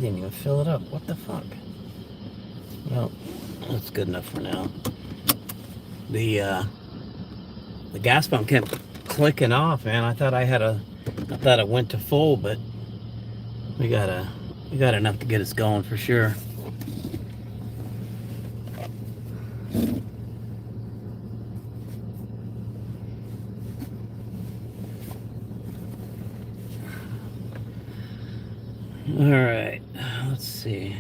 didn't even fill it up. What the fuck? Well, that's good enough for now. The uh, the gas pump kept clicking off, man. I thought it went to full, but we got a, we got enough to get us going for sure. All right, let's see.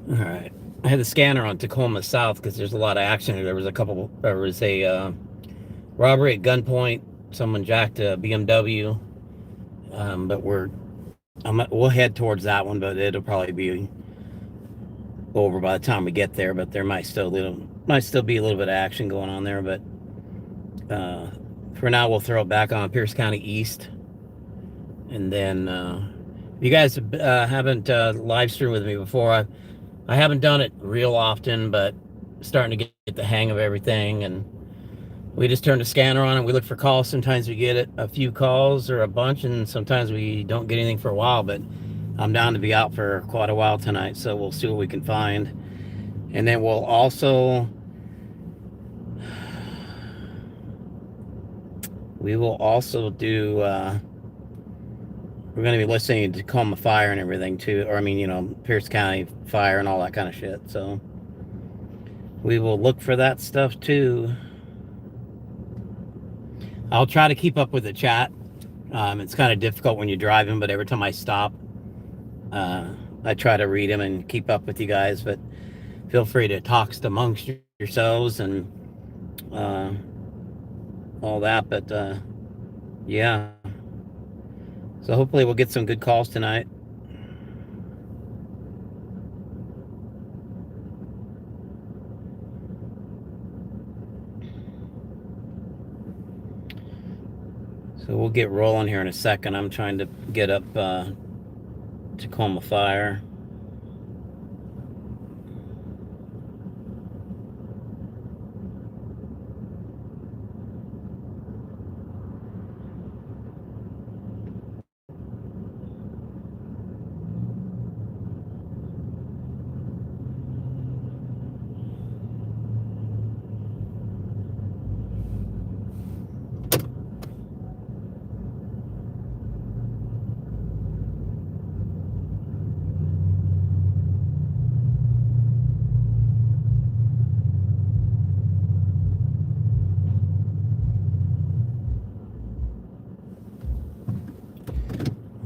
All right. I had the scanner on Tacoma South because there's a lot of action. There was a robbery at gunpoint. Someone jacked a BMW. But we'll head towards that one, but it'll probably be over by the time we get there. But there might still be a little bit of action going on there. But uh, for now, we'll throw it back on Pierce County East, and then if you guys haven't live streamed with me before, I haven't done it real often, but starting to get the hang of everything. And we just turn the scanner on and we look for calls. Sometimes we get a few calls or a bunch, and sometimes we don't get anything for a while. But I'm down to be out for quite a while tonight, so we'll see what we can find. And then we will also do. We're going to be listening to Tacoma Fire and everything too, or I mean, Pierce County Fire and all that kind of shit. So we will look for that stuff too. I'll try to keep up with the chat. It's kind of difficult when you're driving, but every time I stop, I try to read them and keep up with you guys. But feel free to talk amongst yourselves and all that. But yeah. So hopefully we'll get some good calls tonight. So we'll get rolling here in a second. I'm trying to get up Tacoma Fire.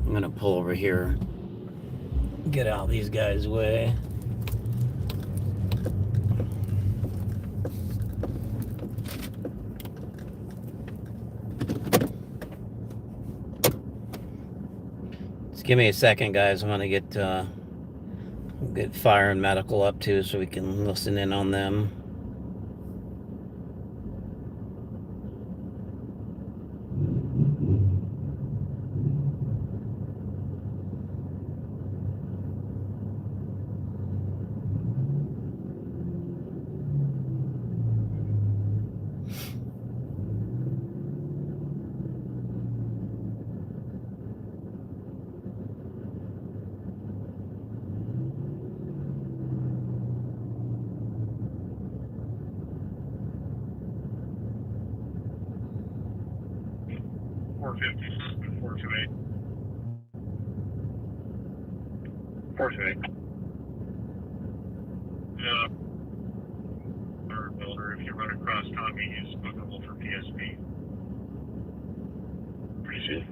I'm gonna pull over here, get out of these guys' way. Just give me a second, guys. I want to get fire and medical up too, so we can listen in on them. Builder, if you run across Tommy, he's bookable for PSP. Appreciate it.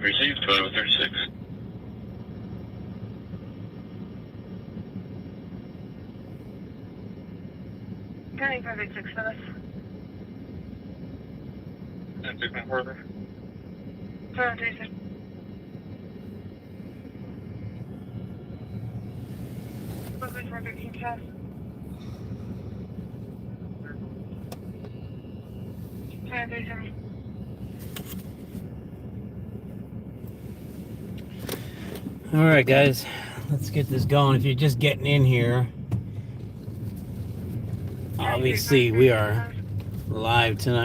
Received 536. County 586 for this. And take one further. 536. Brooklyn 413 South. 537. All right, guys, let's get this going. If you're just getting in here, obviously we are live tonight.